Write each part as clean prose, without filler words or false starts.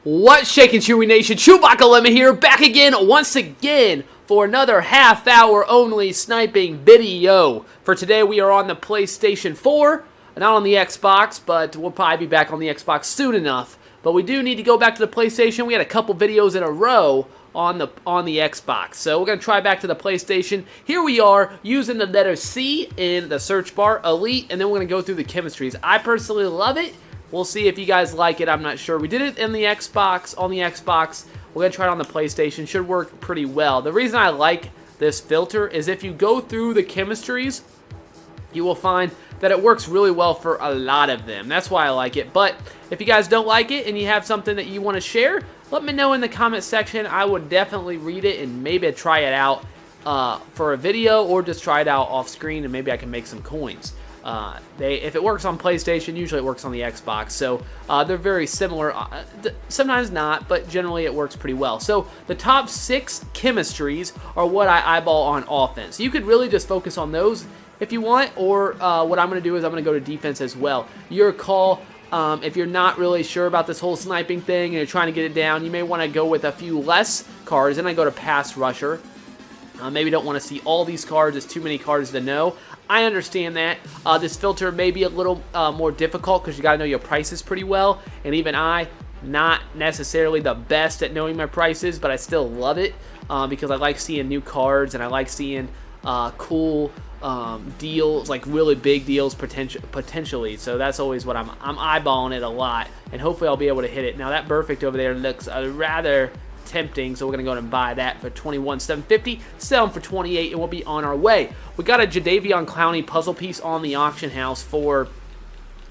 What's shaking, Chewy Nation? ChewbaccaLemma here, back again, once again, for another half-hour only sniping video. For today, we are on the PlayStation 4, not on the Xbox, but we'll probably be back on the Xbox soon enough. But we do need to go back to the PlayStation. We had a couple videos in a row on the Xbox. So we're going to try back to the PlayStation. Here we are, using the letter C in the search bar, Elite, and then we're going to go through the chemistries. I personally love it. We'll see if you guys like it. I'm not sure. We did it in the Xbox, on the Xbox. We're going to try it on the PlayStation. Should work pretty well. The reason I like this filter is if you go through the chemistries, you will find that it works really well for a lot of them. That's why I like it. But if you guys don't like it and you have something that you want to share, let me know in the comment section. I would definitely read it and maybe try it out for a video, or just try it out off screen and maybe I can make some coins. If it works on PlayStation, usually it works on the Xbox, so they're very similar. Sometimes not, but generally it works pretty well. So the top 6 chemistries are what I eyeball on offense. You could really just focus on those if you want, or what I'm going to do is I'm going to go to defense as well. Your call. If you're not really sure about this whole sniping thing and you're trying to get it down, you may want to go with a few less cards. Then I go to pass rusher. Maybe don't want to see all these cards. It's too many cards to know. I understand that. This filter may be a little more difficult because you got to know your prices pretty well. And even not necessarily the best at knowing my prices, but I still love it because I like seeing new cards and I like seeing cool deals, like really big deals potentially. So that's always what I'm eyeballing it a lot, and hopefully I'll be able to hit it. Now that perfect over there looks rather tempting, so we're gonna go ahead and buy that for $21,750, sell them for $28, and we'll be on our way. We got a Jadeveon Clowney puzzle piece on the auction house for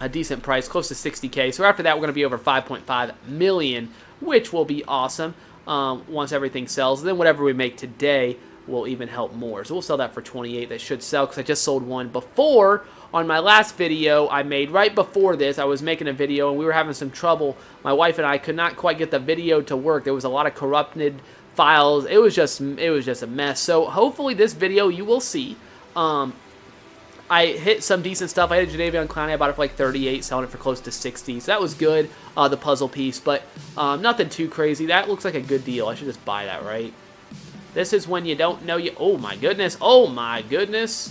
a decent price, close to 60K. So after that, we're gonna be over 5.5 million, which will be awesome once everything sells. And then whatever we make today will even help more. So we'll sell that for 28. That should sell because I just sold one before. On my last video I made right before this, I was making a video and we were having some trouble. My wife and I could not quite get the video to work. There was a lot of corrupted files. It was just a mess. So hopefully this video you will see. I hit some decent stuff. I had a Jadeveon Clowney. I bought it for like 38, selling it for close to 60. So that was good, the puzzle piece, but nothing too crazy. That looks like a good deal. I should just buy that, right? This is when you don't know you... Oh, my goodness. Oh, my goodness.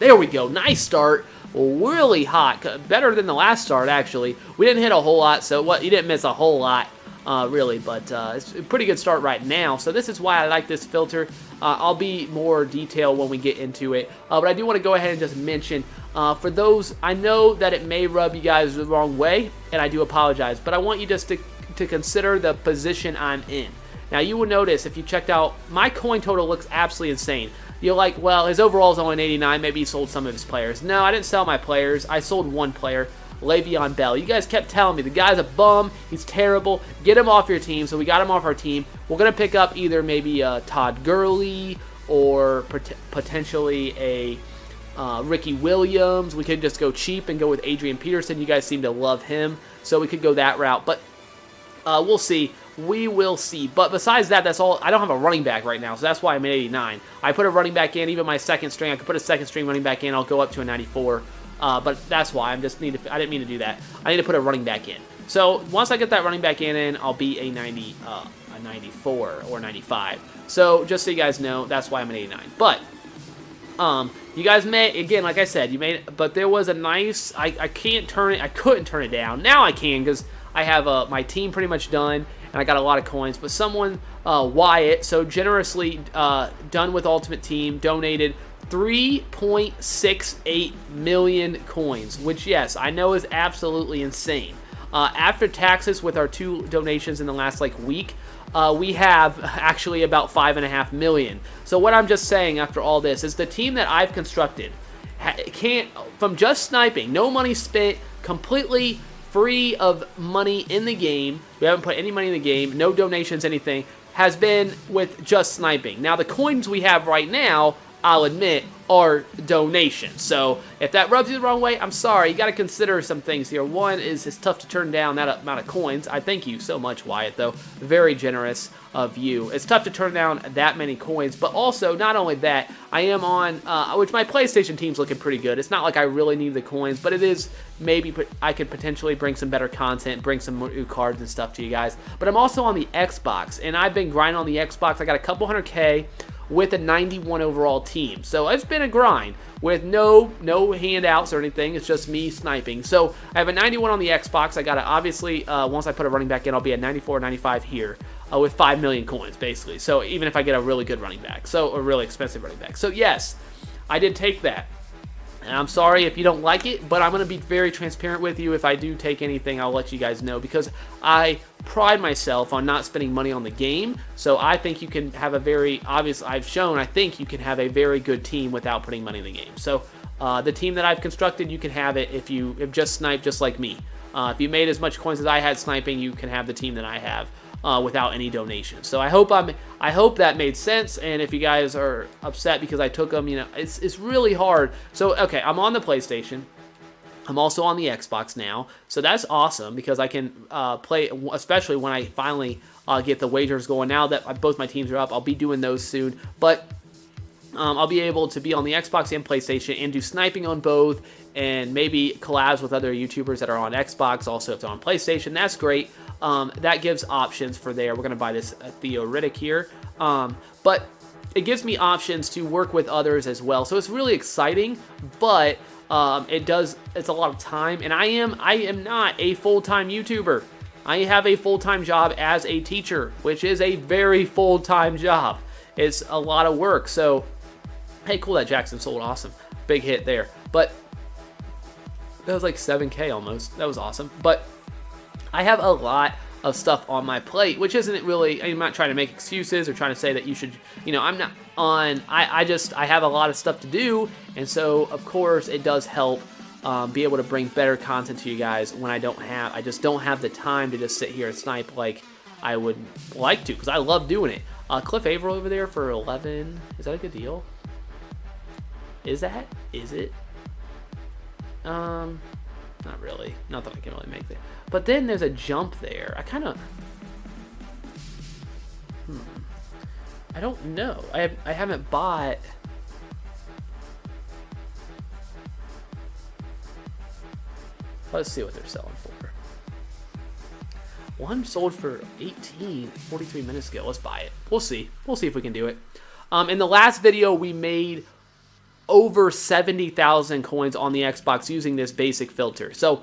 There we go. Nice start. Really hot. Better than the last start, actually. We didn't hit a whole lot, so you didn't miss a whole lot, really. But it's a pretty good start right now. So this is why I like this filter. I'll be more detailed when we get into it. But I do want to go ahead and just mention, for those... I know that it may rub you guys the wrong way, and I do apologize. But I want you just to consider the position I'm in. Now, you will notice, if you checked out, my coin total looks absolutely insane. You're like, well, his overall is only an 89. Maybe he sold some of his players. No, I didn't sell my players. I sold one player, Le'Veon Bell. You guys kept telling me, the guy's a bum. He's terrible. Get him off your team. So we got him off our team. We're going to pick up either maybe Todd Gurley or potentially a Ricky Williams. We could just go cheap and go with Adrian Peterson. You guys seem to love him. So we could go that route. But we'll see. We will see. But besides that, that's all. I don't have a running back right now, so that's why I'm at 89. I put a running back in, even my second string. I could put a second string running back in. I'll go up to a 94. But that's why I didn't mean to do that. I need to put a running back in. So once I get that running back in, I'll be a 94 or 95. So just so you guys know, that's why I'm at 89. But you guys may, again, like I said, but there was a nice. I can't turn it. I couldn't turn it down. Now I can because I have my team pretty much done. And I got a lot of coins, but someone, Wyatt, so generously done with Ultimate Team, donated 3.68 million coins, which, yes, I know is absolutely insane. After taxes, with our 2 donations in the last week, we have actually about 5.5 million. So what I'm just saying after all this is the team that I've constructed can't, from just sniping, no money spent, completely free of money in the game. We haven't put any money in the game, no donations, anything, has been with just sniping. Now, the coins we have right now, I'll admit, are donations. So if that rubs you the wrong way, I'm sorry. You got to consider some things here. One is it's tough to turn down that amount of coins. I thank you so much, Wyatt, though. Very generous of you. It's tough to turn down that many coins, but also, not only that, I am on, which my PlayStation team's looking pretty good. It's not like I really need the coins, but it is maybe I could potentially bring some better content, bring some new cards and stuff to you guys. But I'm also on the Xbox, and I've been grinding on the Xbox. I got a couple 100K with a 91 overall team. So it's been a grind with no handouts or anything. It's just me sniping. So I have a 91 on the Xbox. I got to obviously, once I put a running back in, I'll be at 94, 95 here with 5 million coins, basically. So even if I get a really good running back, so a really expensive running back. So yes, I did take that. And I'm sorry if you don't like it, but I'm going to be very transparent with you. If I do take anything, I'll let you guys know, because I pride myself on not spending money on the game. So I think you can have a very obvious, I think you can have a very good team without putting money in the game. So the team that I've constructed, you can have it if you have just sniped just like me. If you made as much coins as I had sniping, you can have the team that I have. Without any donations. So I hope that made sense. And if you guys are upset because I took them, it's really hard. So okay, I'm on the PlayStation. I'm also on the Xbox now, so that's awesome because I can play, especially when I finally get the wagers going. Now that both my teams are up, I'll be doing those soon. But I'll be able to be on the Xbox and PlayStation and do sniping on both, and maybe collabs with other YouTubers that are on Xbox. Also, if they're on PlayStation, that's great. That gives options for there. We're going to buy this Theoretic here. But it gives me options to work with others as well. So it's really exciting, but it's a lot of time. And I am not a full-time YouTuber. I have a full-time job as a teacher, which is a very full-time job. It's a lot of work. So, hey, cool, that Jackson sold. Awesome. Big hit there. But that was like 7K almost. That was awesome. But I have a lot of stuff on my plate, which isn't really, I'm not trying to make excuses or trying to say that you should, I'm not on, I have a lot of stuff to do, and so, of course, it does help be able to bring better content to you guys when I just don't have the time to just sit here and snipe like I would like to, because I love doing it. Cliff Averill over there for 11, is that a good deal? Is it? Not really. Not that I can really make it. But then there's a jump there. I kind of... I don't know. I haven't bought... Let's see what they're selling for. One sold for 18 43 minutes ago. Let's buy it. We'll see. We'll see if we can do it. In the last video, we made over 70,000 coins on the Xbox using this basic filter. So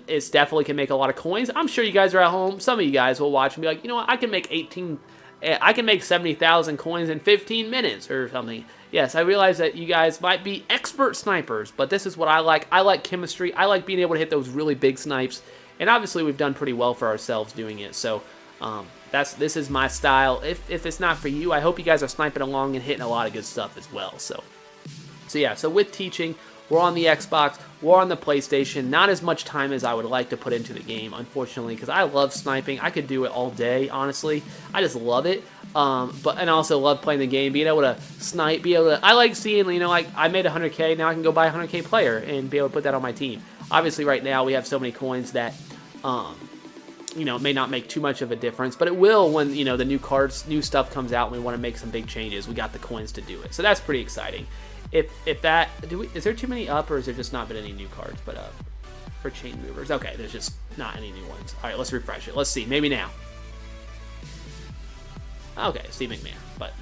it's definitely can make a lot of coins. I'm sure you guys are at home. Some of you guys will watch and be like, you know what, I can make 70,000 coins in 15 minutes or something. Yes, I realize that you guys might be expert snipers, but this is what I like. I like chemistry. I like being able to hit those really big snipes. And obviously we've done pretty well for ourselves doing it. So this is my style. If it's not for you, I hope you guys are sniping along and hitting a lot of good stuff as well. So yeah, so with teaching, we're on the Xbox, we're on the PlayStation. Not as much time as I would like to put into the game, unfortunately, because I love sniping. I could do it all day, honestly. I just love it. And I also love playing the game, being able to snipe, I like seeing, like I made 100K, now I can go buy a 100K player and be able to put that on my team. Obviously, right now we have so many coins that, it may not make too much of a difference, but it will when, the new stuff comes out and we want to make some big changes. We got the coins to do it. So that's pretty exciting. Is there too many up, or has there just not been any new cards? But for chain movers, okay, there's just not any new ones. All right, let's refresh it. Let's see, maybe now. Okay, Steve McMahon, but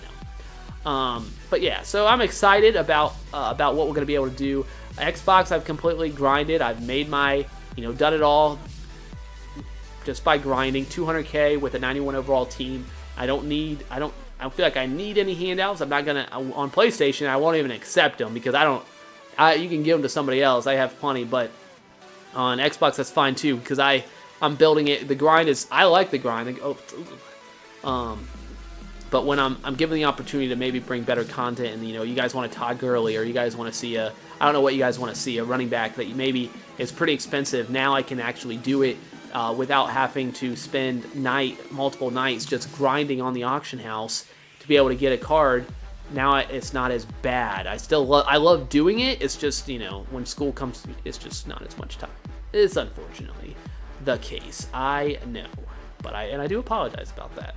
no. But yeah, so I'm excited about what we're gonna be able to do. Xbox, I've completely grinded. I've made my, done it all just by grinding. 200K with a 91 overall team. I don't feel like I need any handouts. I'm not gonna on PlayStation. I won't even accept them because you can give them to somebody else. I have plenty, but on Xbox that's fine too because I'm building it. The grind is I like the grind. But when I'm given the opportunity to maybe bring better content, and you guys want a Todd Gurley, or you guys want to see I don't know what you guys want to see, a running back that maybe is pretty expensive. Now I can actually do it without having to spend multiple nights just grinding on the auction house to be able to get a card now it's not as bad. I love doing it. It's just, you know, when school comes, it's just not as much time. It's unfortunately the case. I know, but I do apologize about that.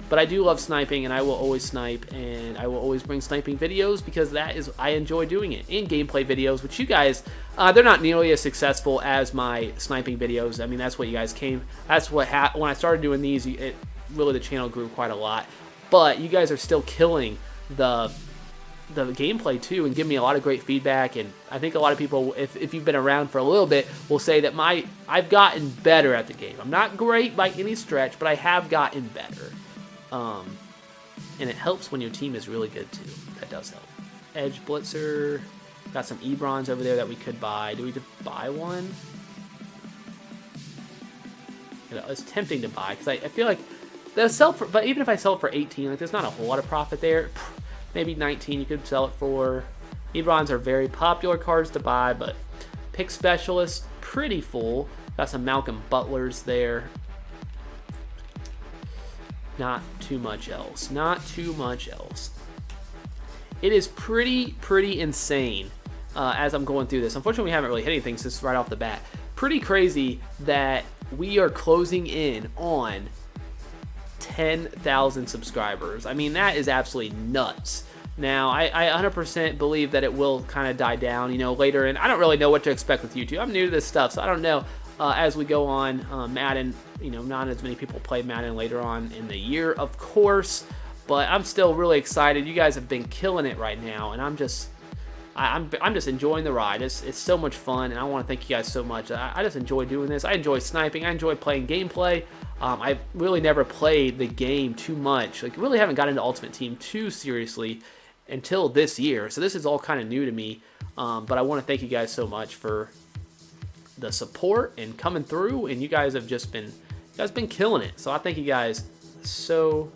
But I do love sniping, and I will always snipe, and I will always bring sniping videos because I enjoy doing it. In gameplay videos, which you guys, they're not nearly as successful as my sniping videos. I mean, that's what you guys that's what when I started doing these, really the channel grew quite a lot. But you guys are still killing the gameplay too, and give me a lot of great feedback. And I think a lot of people, if you've been around for a little bit, will say that I've gotten better at the game. I'm not great by any stretch, but I have gotten better. And it helps when your team is really good too. That does help. Edge Blitzer. Got some E-Bronze over there that we could buy. Do we just buy one? You know, it's tempting to buy because I feel like they'll sell for, but even if I sell it for 18, like there's not a whole lot of profit there. Maybe 19 you could sell it for. E-Bronze are very popular cards to buy, but Pick Specialist, pretty full. Got some Malcolm Butlers there. Not too much else. Not too much else. It is pretty insane as I'm going through this. Unfortunately, we haven't really hit anything since right off the bat. Pretty crazy that we are closing in on 10,000 subscribers. I mean, that is absolutely nuts. Now, I 100% believe that it will kind of die down, you know, later. And I don't really know what to expect with YouTube. I'm new to this stuff, so I don't know. As we go on, Madden, you know, not as many people play Madden later on in the year, of course, but I'm still really excited. You guys have been killing it right now, and I'm just enjoying the ride. It's so much fun, and I want to thank you guys so much. I just enjoy doing this. I enjoy sniping. I enjoy playing gameplay. I've really never played the game too much. Like, really haven't got into Ultimate Team too seriously until this year, so this is all kind of new to me. But I want to thank you guys so much for the support and coming through, and you guys have just been killing it. So I thank you guys so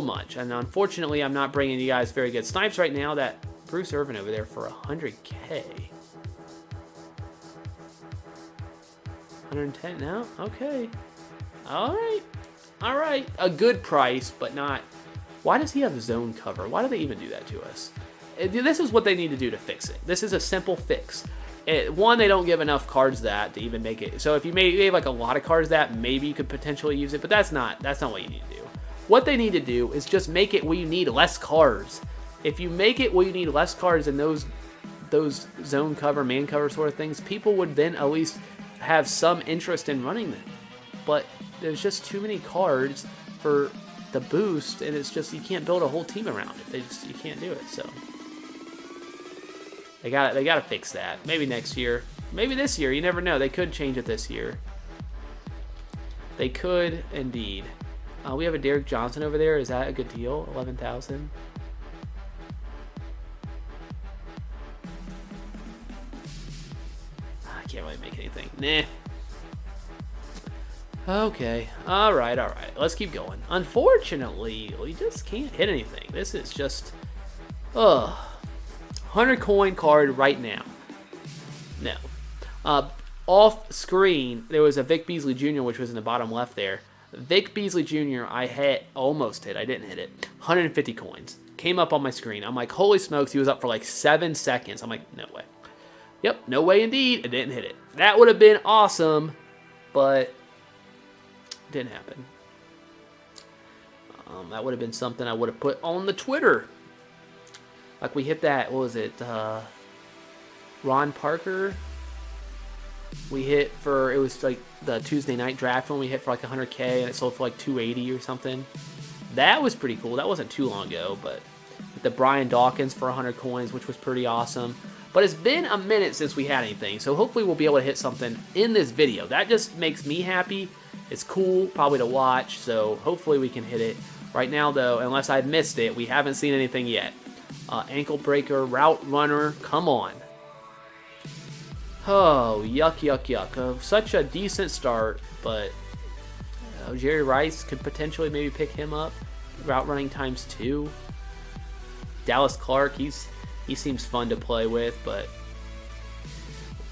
much. And unfortunately, I'm not bringing you guys very good snipes right now. That Bruce Irvin over there for 100K. 110 now? Okay. All right. A good price, but not. Why does he have zone cover? Why do they even do that to us? This is what they need to do to fix it. This is a simple fix. One, they don't give enough cards that to even make it. So if you gave like a lot of cards that, maybe you could potentially use it, but that's not what you need to do. What they need to do is just make it where you need less cards. If you make it where you need less cards than those zone cover, man cover sort of things, people would then at least have some interest in running them. But there's just too many cards for the boost, and it's just, you can't build a whole team around it. You can't do it. So They gotta fix that. Maybe next year. Maybe this year. You never know. They could change it this year. They could indeed. We have a Derek Johnson over there. Is that a good deal? 11,000. I can't really make anything. Nah. Okay. All right. Let's keep going. Unfortunately, we just can't hit anything. This is just... 100 coin card right now. No. Off screen, there was a Vic Beasley Jr., which was in the bottom left there. Vic Beasley Jr., almost hit. I didn't hit it. 150 coins. Came up on my screen. I'm like, holy smokes, he was up for like 7 seconds. I'm like, no way. Yep, no way indeed. I didn't hit it. That would have been awesome, but didn't happen. That would have been something I would have put on the Twitter. Like we hit that, what was it, Ron Parker? We hit for, it was like the Tuesday night draft when we hit for like 100K and it sold for like 280 or something. That was pretty cool. That wasn't too long ago, but the Brian Dawkins for 100 coins, which was pretty awesome. But it's been a minute since we had anything, so hopefully we'll be able to hit something in this video. That just makes me happy. It's cool, probably to watch, so hopefully we can hit it. Right now, though, unless I've missed it, we haven't seen anything yet. Ankle breaker, route runner, come on. Oh, yuck. Such a decent start, but Jerry Rice could potentially maybe pick him up. Route running ×2. Dallas Clark, he seems fun to play with, but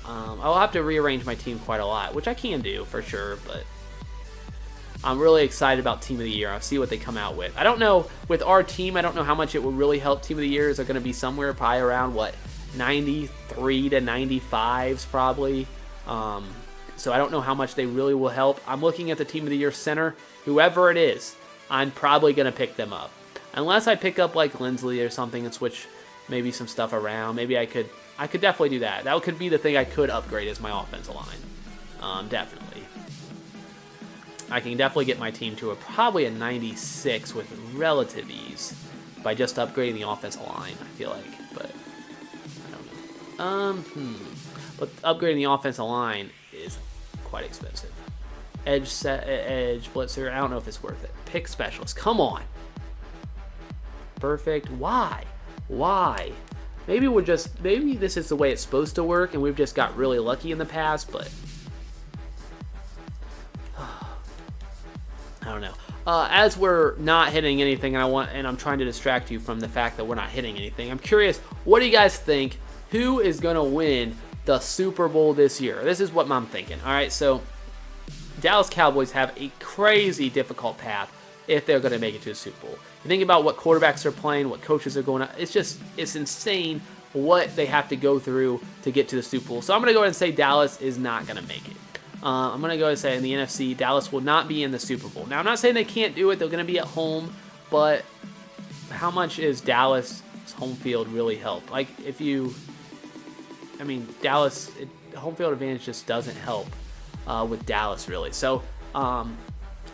I'll have to rearrange my team quite a lot, which I can do for sure, but I'm really excited about Team of the Year. I'll see what they come out with. I don't know, with our team, I don't know how much it will really help Team of the Year. Is going to be somewhere probably around, what, 93 to 95s probably. So I don't know how much they really will help. I'm looking at the Team of the Year center. Whoever it is, I'm probably going to pick them up. Unless I pick up like Lindsley or something and switch maybe some stuff around. Maybe I could definitely do that. That could be the thing I could upgrade as my offensive line. Definitely. I can definitely get my team to probably a 96 with relative ease by just upgrading the offensive line, I feel like. But I don't know. But upgrading the offensive line is quite expensive. Edge blitzer, I don't know if it's worth it. Pick specialist, come on. Perfect. Why? Maybe this is the way it's supposed to work, and we've just got really lucky in the past, but I don't know. As we're not hitting anything, and I'm trying to distract you from the fact that we're not hitting anything, I'm curious, what do you guys think? Who is going to win the Super Bowl this year? This is what I'm thinking. All right, so Dallas Cowboys have a crazy difficult path if they're going to make it to the Super Bowl. You think about what quarterbacks are playing, what coaches are going on. It's insane what they have to go through to get to the Super Bowl. So I'm going to go ahead and say Dallas is not going to make it. I'm going to go ahead and say in the NFC, Dallas will not be in the Super Bowl. Now, I'm not saying they can't do it. They're going to be at home. But how much is Dallas' home field really help? Dallas, home field advantage just doesn't help with Dallas, really. So I'm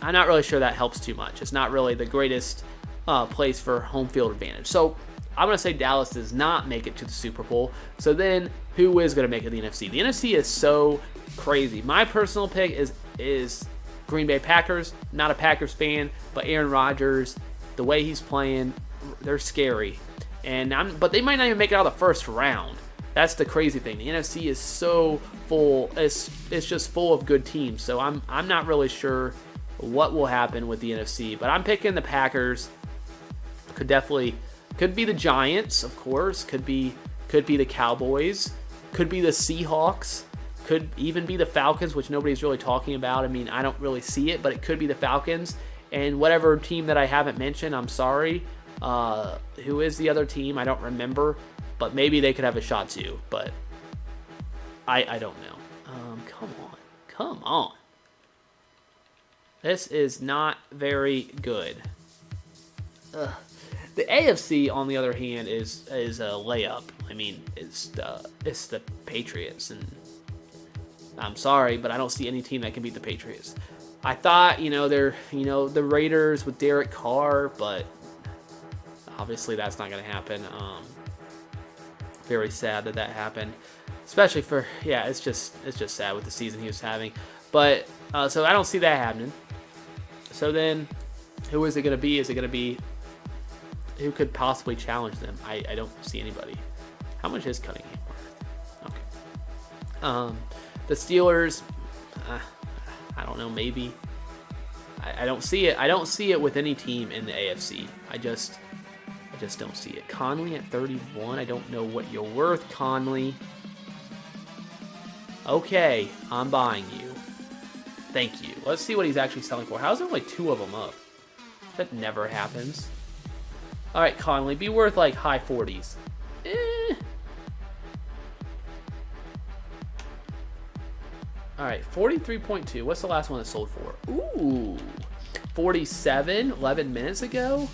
not really sure that helps too much. It's not really the greatest place for home field advantage. So I'm going to say Dallas does not make it to the Super Bowl. So then who is going to make it to the NFC? The NFC is so crazy. My personal pick is Green Bay Packers. Not a Packers fan, but Aaron Rodgers, the way he's playing, they're scary. But they might not even make it out of the first round. That's the crazy thing. The NFC is so full. It's just full of good teams. So I'm not really sure what will happen with the NFC, but I'm picking the Packers. Could be the Giants, of course. Could be the Cowboys. Could be the Seahawks. Could even be the Falcons, which nobody's really talking about. I mean, I don't really see it, but it could be the Falcons. And whatever team that I haven't mentioned, I'm sorry. Who is the other team? I don't remember. But maybe they could have a shot too. But I don't know. Come on. This is not very good. Ugh. The AFC, on the other hand, is a layup. I mean, it's the Patriots, and I'm sorry, but I don't see any team that can beat the Patriots. I thought, they're, the Raiders with Derek Carr, but obviously that's not going to happen. Very sad that happened, especially it's just sad with the season he was having. But so I don't see that happening. So then, who is it going to be? Is it going to be who could possibly challenge them? I don't see anybody. How much is Cunningham worth? Okay. The Steelers, I don't know, maybe. I don't see it. I don't see it with any team in the AFC. I just don't see it. Conley at 31. I don't know what you're worth, Conley. Okay, I'm buying you. Thank you. Let's see what he's actually selling for. How's there only 2 of them up? That never happens. All right, Conley, be worth like high 40s. All right, 43.2. What's the last one that sold for? Ooh, 47, 11 minutes ago.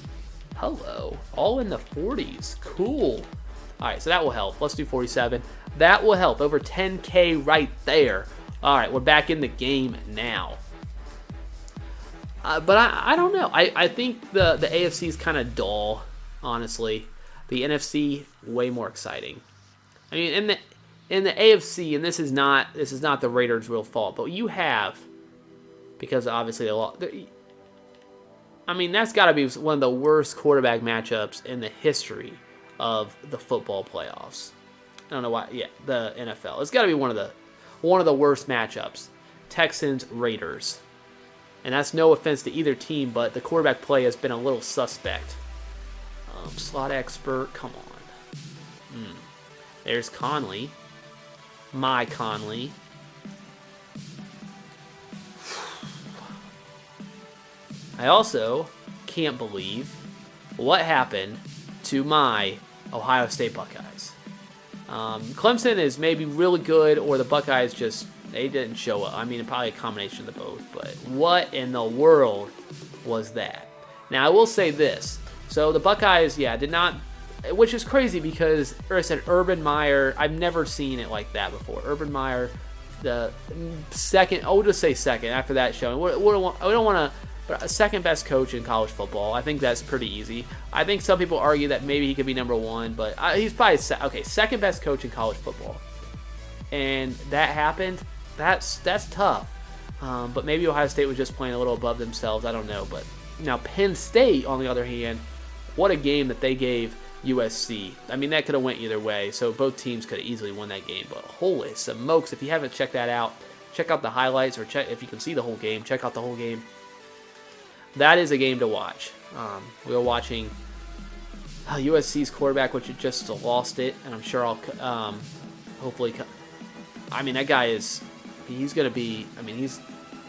Hello, all in the 40s. Cool. All right, so that will help. Let's do 47. That will help. Over 10K right there. All right, we're back in the game now. But I don't know. I think the AFC is kind of dull, honestly. The NFC, way more exciting. I mean, in the AFC, and this is not the Raiders' real fault, but you have, because obviously they lost. I mean, that's got to be one of the worst quarterback matchups in the history of the football playoffs. I don't know why. Yeah, the NFL. It's got to be one of the worst matchups. Texans, Raiders. And that's no offense to either team, but the quarterback play has been a little suspect. Slot expert, come on. There's Conley. My Conley. I also can't believe what happened to my Ohio State Buckeyes. Clemson is maybe really good, or the Buckeyes just, they didn't show up. I mean, probably a combination of the both, but what in the world was that? Now, I will say this. So the Buckeyes, yeah, did not, which is crazy because, like I said, Urban Meyer, I've never seen it like that before. Urban Meyer, the second, I'll just say second after that showing. We don't want to, second best coach in college football. I think that's pretty easy. I think some people argue that maybe he could be number one, but he's probably, second best coach in college football. And that happened. That's tough. But maybe Ohio State was just playing a little above themselves. I don't know. But now Penn State, on the other hand, what a game that they gave USC. I mean, that could have went either way. So both teams could have easily won that game. But holy smokes, if you haven't checked that out, check out the highlights, or check if you can see the whole game. Check out the whole game. That is a game to watch. We were watching USC's quarterback, which had just lost it, and I'm sure I'll hopefully. I mean, that guy is. He's going to be. I mean, he's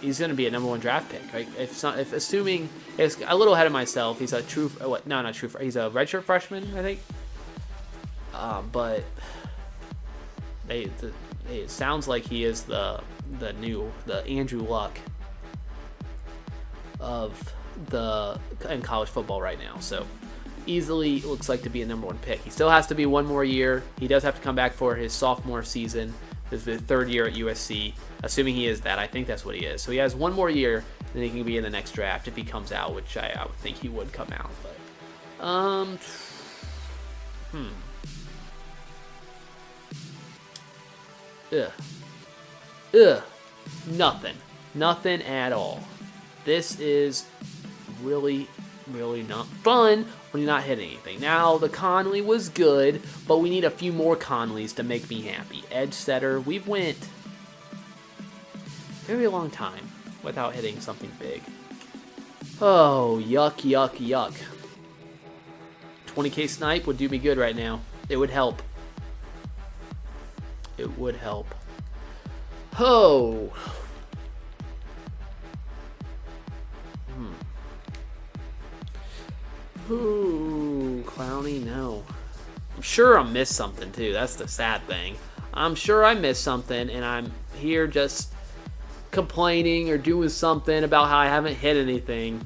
going to be a #1 draft pick, right? If assuming it's a little ahead of myself, he's a true. No, not true. He's a redshirt freshman, I think. But it sounds like he is the Andrew Luck of in college football right now. So easily looks like to be a #1 pick. He still has to be one more year. He does have to come back for his sophomore season. This is the third year at USC. Assuming he is that, I think that's what he is. So he has one more year, then he can be in the next draft if he comes out, which I would think he would come out. But nothing at all. This is really not fun when you're not hitting anything. Now, the Conley was good, but we need a few more Conleys to make me happy. Edge setter, we've went a very long time without hitting something big. Oh, yuck. 20k snipe would do me good right now. It would help. Oh. Ooh, Clowny, no. I'm sure I missed something too. That's the sad thing. I'm sure I missed something, and I'm here just complaining or doing something about how I haven't hit anything.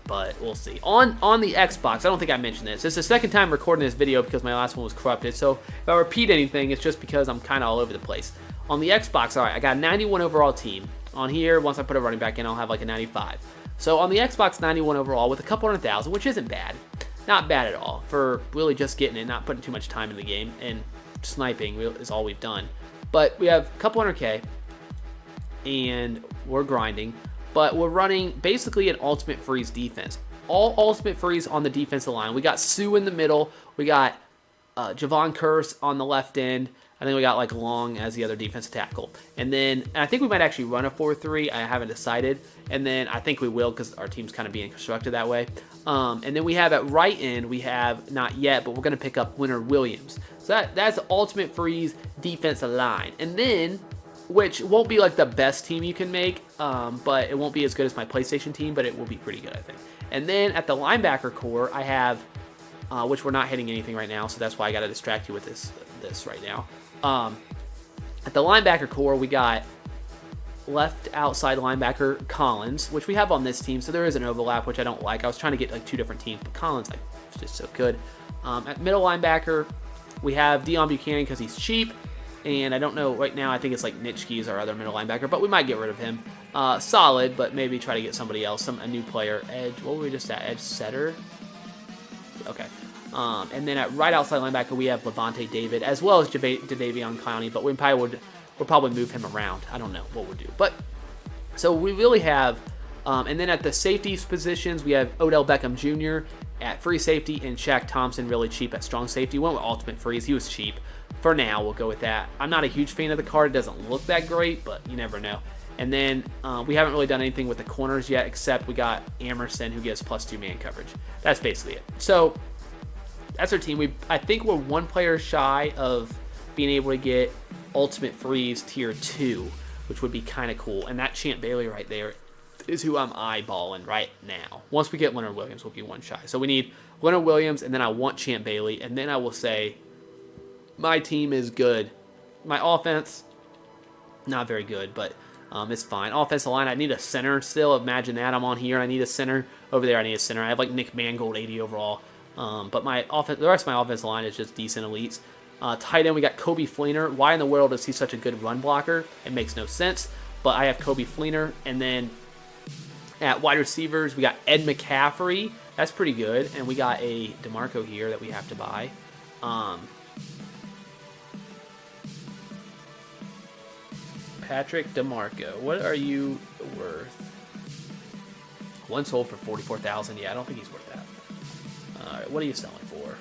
But we'll see. On the Xbox, I don't think I mentioned this. It's the second time recording this video because my last one was corrupted. So if I repeat anything, it's just because I'm kind of all over the place. On the Xbox, all right, I got a 91 overall team. On here, once I put a running back in, I'll have like a 95. So on the Xbox, 91 overall with a couple 100,000, which isn't bad. Not bad at all for really just getting it, not putting too much time in the game, and sniping is all we've done. But we have a couple 100K, and we're grinding. But we're running basically an ultimate freeze defense. All ultimate freeze on the defensive line. We got Sue in the middle. We got Javon Curse on the left end. I think we got like Long as the other defensive tackle. And I think we might actually run a 4-3. I haven't decided. And then I think we will because our team's kind of being constructed that way. And then we have at right end, we have not yet, but we're going to pick up Leonard Williams. So that's the ultimate freeze defensive line. And then, which won't be like the best team you can make, but it won't be as good as my PlayStation team, but it will be pretty good, I think. And then at the linebacker core, I have, which we're not hitting anything right now, so that's why I got to distract you with this right now. At the linebacker core, we got left outside linebacker Collins, which we have on this team, so there is an overlap, which I don't like. I was trying to get like two different teams, but Collins is just so good. At middle linebacker, we have Deion Buchanan because he's cheap, and I don't know right now. I think it's like Nitschke is our other middle linebacker, but we might get rid of him. Solid, but maybe try to get somebody else, a new player. Edge, what were we just at? Edge setter? Okay. And then at right outside linebacker, we have Levante David, as well as Jadeveon Clowney, but we'll probably move him around. I don't know what we'll do. But, so we really have, and then at the safeties positions, we have Odell Beckham Jr. at free safety, and Shaq Thompson really cheap at strong safety. Went with ultimate freeze. He was cheap. For now, we'll go with that. I'm not a huge fan of the card. It doesn't look that great, but you never know. And then we haven't really done anything with the corners yet, except we got Amerson, who gives +2 man coverage. That's basically it. So that's our team. I think we're one player shy of being able to get Ultimate Freeze Tier 2, which would be kind of cool. And that Champ Bailey right there, is who I'm eyeballing right now. Once we get Leonard Williams, we'll be one shy. So we need Leonard Williams, and then I want Champ Bailey, and then I will say my team is good. My offense, not very good, but it's fine. Offensive line, I need a center still. Imagine that. I'm on here. I need a center. Over there, I need a center. I have like Nick Mangold, 80 overall. But the rest of my offensive line is just decent elites. Tight end, we got Kobe Fleener. Why in the world is he such a good run blocker? It makes no sense. But I have Kobe Fleener. And then at wide receivers, we got Ed McCaffrey. That's pretty good. And we got a DeMarco here that we have to buy. Patrick DeMarco. What are you worth? One sold for $44,000. Yeah, I don't think he's worth that. All right, what are you selling for?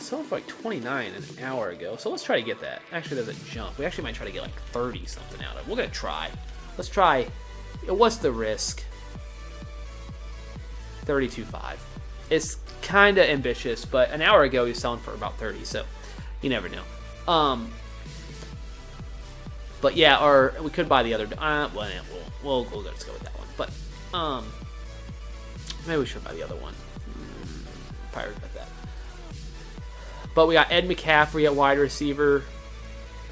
Selling for like 29 an hour ago. So let's try to get that. Actually, there's a jump. We actually might try to get like 30 something out of it. We're gonna try. Let's try. What's the risk? 32.5. It's kind of ambitious, but an hour ago he was selling for about 30. So you never know. But yeah, or we could buy the other. We'll let's go with that one. But maybe we should buy the other one. Probably regret that. But we got Ed McCaffrey at wide receiver.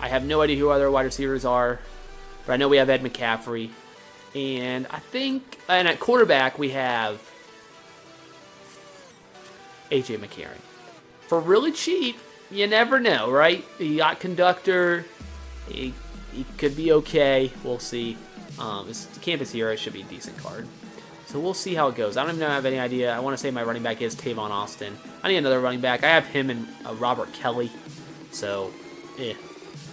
I have no idea who other wide receivers are, but I know we have Ed McCaffrey, and and at quarterback we have AJ McCarron. For really cheap, you never know, right? You got conductor. He could be okay. We'll see. This campus hero should be a decent card. So we'll see how it goes. I don't even have any idea. I want to say my running back is Tavon Austin. I need another running back. I have him and Robert Kelly. So,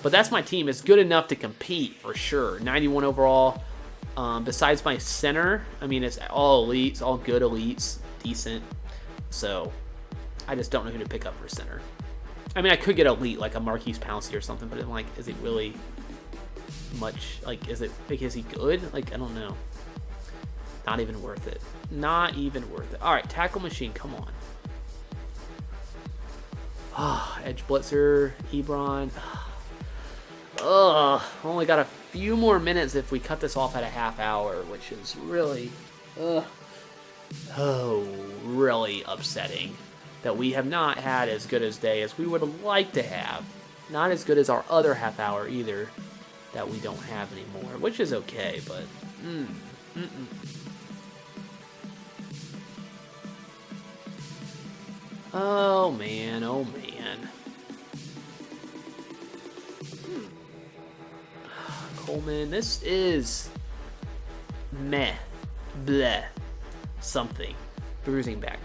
But that's my team. It's good enough to compete for sure. 91 overall. Besides my center, I mean, it's all elites, all good elites, decent. So, I just don't know who to pick up for center. I mean, I could get elite, like a Marquise Pouncey or something, but I'm like, is he really much, like, is he good? Like, I don't know. Not even worth it. Not even worth it. All right, tackle machine, come on. Edge blitzer, Ebron. Only got a few more minutes if we cut this off at a half hour, which is really, really upsetting that we have not had as good a day as we would like to have. Not as good as our other half hour either, that we don't have anymore, which is okay, but Oh man, oh man. Coleman, this is meh, bleh, something. Bruising back.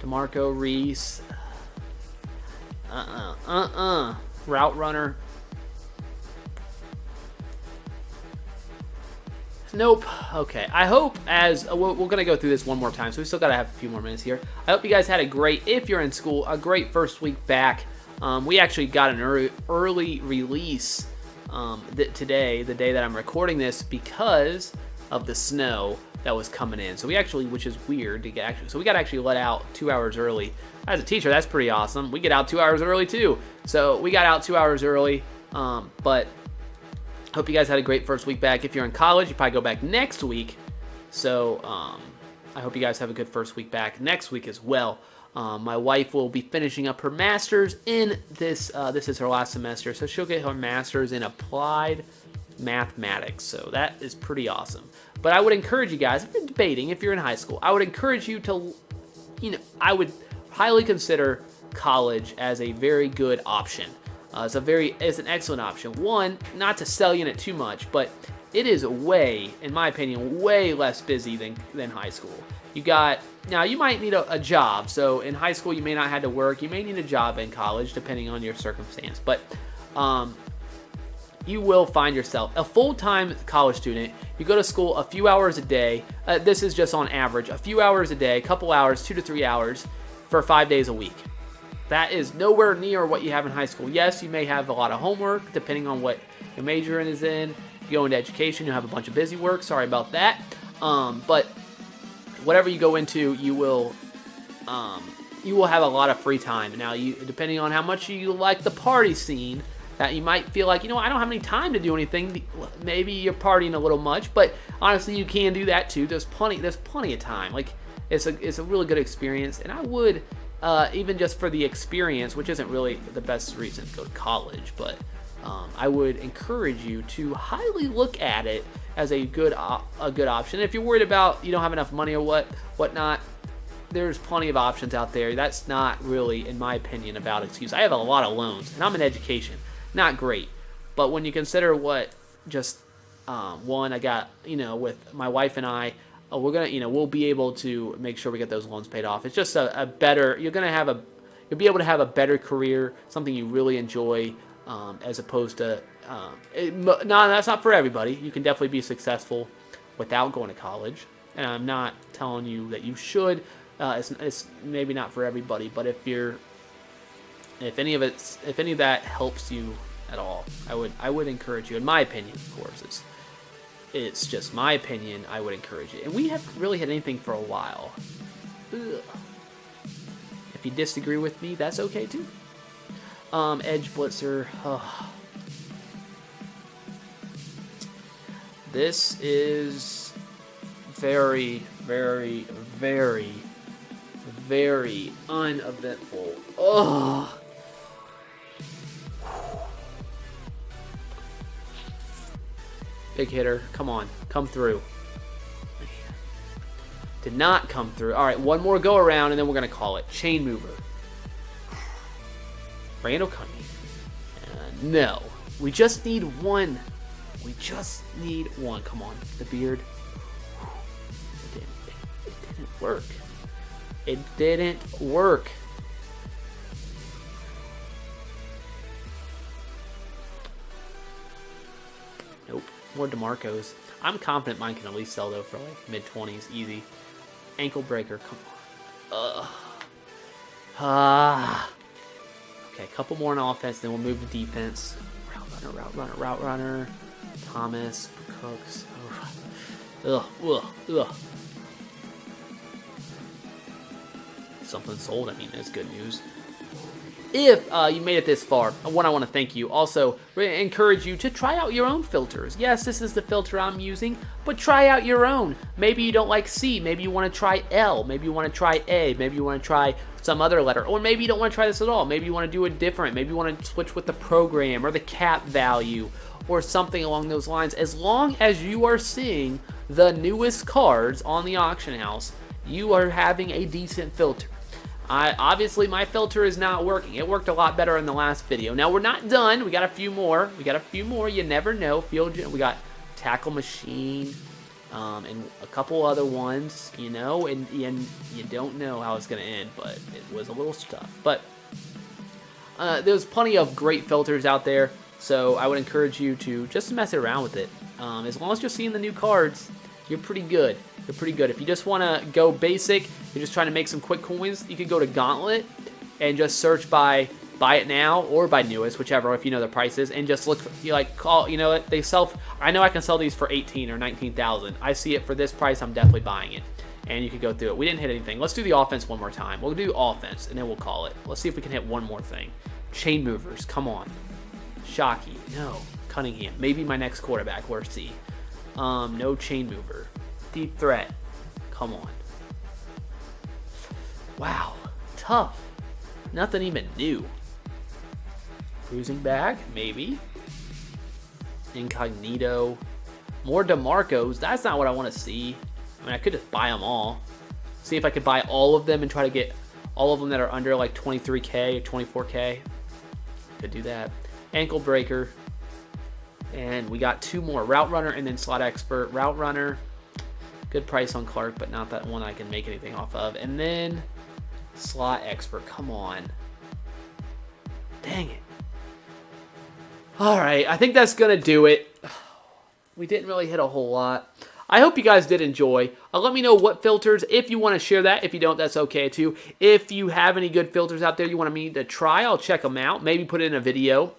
DeMarco Reese. Route runner. Nope. Okay. I hope we're going to go through this one more time, so we still got to have a few more minutes here. I hope you guys had if you're in school, a great first week back. We actually got an early release today, the day that I'm recording this, because of the snow that was coming in. So we actually, which is weird to get so we got actually let out 2 hours early. As a teacher, that's pretty awesome. We get out 2 hours early too. So we got out 2 hours early, but hope you guys had a great first week back. If you're in college, you probably go back next week. So I hope you guys have a good first week back next week as well. My wife will be finishing up her master's in this. This is her last semester, so she'll get her master's in applied mathematics. So that is pretty awesome. But I would encourage you guys, if you're debating, if you're in high school, I would encourage you to, I would highly consider college as a very good option. It's an excellent option. One, not to sell you in it too much, but it is in my opinion, way less busy than high school. Now you might need a job. So in high school, you may not have to work. You may need a job in college, depending on your circumstance. But you will find yourself a full-time college student. You go to school a few hours a day. This is just on average, a few hours a day, a couple hours, 2 to 3 hours for 5 days a week. That is nowhere near what you have in high school. Yes, you may have a lot of homework, depending on what your major is in. If you go into education, you'll have a bunch of busy work. Sorry about that. But whatever you go into, you will you will have a lot of free time. Now, depending on how much you like the party scene, that you might feel like, I don't have any time to do anything. Maybe you're partying a little much, but honestly, you can do that too. There's plenty of time. Like, it's a really good experience, and I would, even just for the experience, which isn't really the best reason to go to college, but I would encourage you to highly look at it as a good option. If you're worried about you don't have enough money or whatnot, there's plenty of options out there. That's not really, in my opinion, a valid excuse. I have a lot of loans, and I'm in education. Not great, but when you consider what just one I got, with my wife and I, we're gonna, we'll be able to make sure we get those loans paid off. It's just a better. You'll be able to have a better career, something you really enjoy, as opposed to. No, that's not for everybody. You can definitely be successful without going to college, and I'm not telling you that you should. It's maybe not for everybody, but if any of that helps you at all, I would encourage you. In my opinion, of course, it's just my opinion. I would encourage you. And we haven't really had anything for a while. Ugh. If you disagree with me, that's okay too. Edge Blitzer. Oh. This is very, very, very, very uneventful. Oh. Big hitter. Come on. Come through. Did not come through. All right, one more go around, and then we're going to call it. Chain mover. Randall Cunningham. No. We just need one. We just need one. Come on. The beard. It didn't work. It didn't work. Nope. More DeMarcos. I'm confident mine can at least sell, though, for like mid-20s. Easy. Ankle breaker. Come on. Okay, a couple more on offense, then we'll move to defense. Route runner. Thomas. Cooks. Ugh. Something sold. I mean, that's good news. If you made it this far, I want to thank you. Also, encourage you to try out your own filters. Yes, this is the filter I'm using, but try out your own. Maybe you don't like C. Maybe you want to try L. Maybe you want to try A. Maybe you want to try some other letter. Or maybe you don't want to try this at all. Maybe you want to do it different. Maybe you want to switch with the program or the cap value or something along those lines. As long as you are seeing the newest cards on the auction house, you are having a decent filter. Obviously, my filter is not working. It worked a lot better in the last video. Now, we're not done. We got a few more. You never know. We got Tackle Machine and a couple other ones, and you don't know how it's going to end, but it was a little tough. But there's plenty of great filters out there, so I would encourage you to just mess around with it. As long as you're seeing the new cards, you're pretty good. If you just want to go basic, you're just trying to make some quick coins, you could go to Gauntlet and just search by Buy It Now or by Newest, whichever, if you know the prices, and just look. They sell. I know I can sell these for 18 or 19,000. I see it for this price. I'm definitely buying it. And you could go through it. We didn't hit anything. Let's do the offense one more time. We'll do offense and then we'll call it. Let's see if we can hit one more thing. Chain movers. Come on. Shockey. No. Cunningham. Maybe my next quarterback. We'll see. No chain mover. Deep threat. Come on. Wow. Tough. Nothing even new. Cruising back. Maybe. Incognito. More DeMarcos. That's not what I want to see. I mean, I could just buy them all. See if I could buy all of them and try to get all of them that are under like 23K or 24K. Could do that. Ankle breaker. And we got two more. Route runner and then slot expert. Route runner. Good price on Clark, but not that one I can make anything off of. And then slot expert. Come on. Dang it. All right. I think that's going to do it. We didn't really hit a whole lot. I hope you guys did enjoy. Let me know what filters, if you want to share that. If you don't, that's okay too. If you have any good filters out there you want me to try, I'll check them out. Maybe put it in a video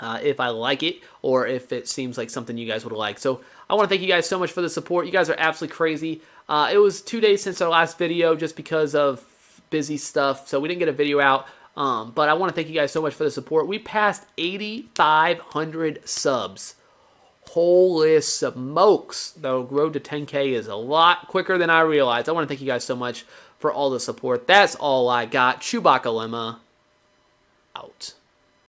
if I like it or if it seems like something you guys would like. So I want to thank you guys so much for the support. You guys are absolutely crazy. It was 2 days since our last video just because of busy stuff, so we didn't get a video out. But I want to thank you guys so much for the support. We passed 8,500 subs. Holy smokes. The road to 10K is a lot quicker than I realized. I want to thank you guys so much for all the support. That's all I got. ChewbaccaLemma out.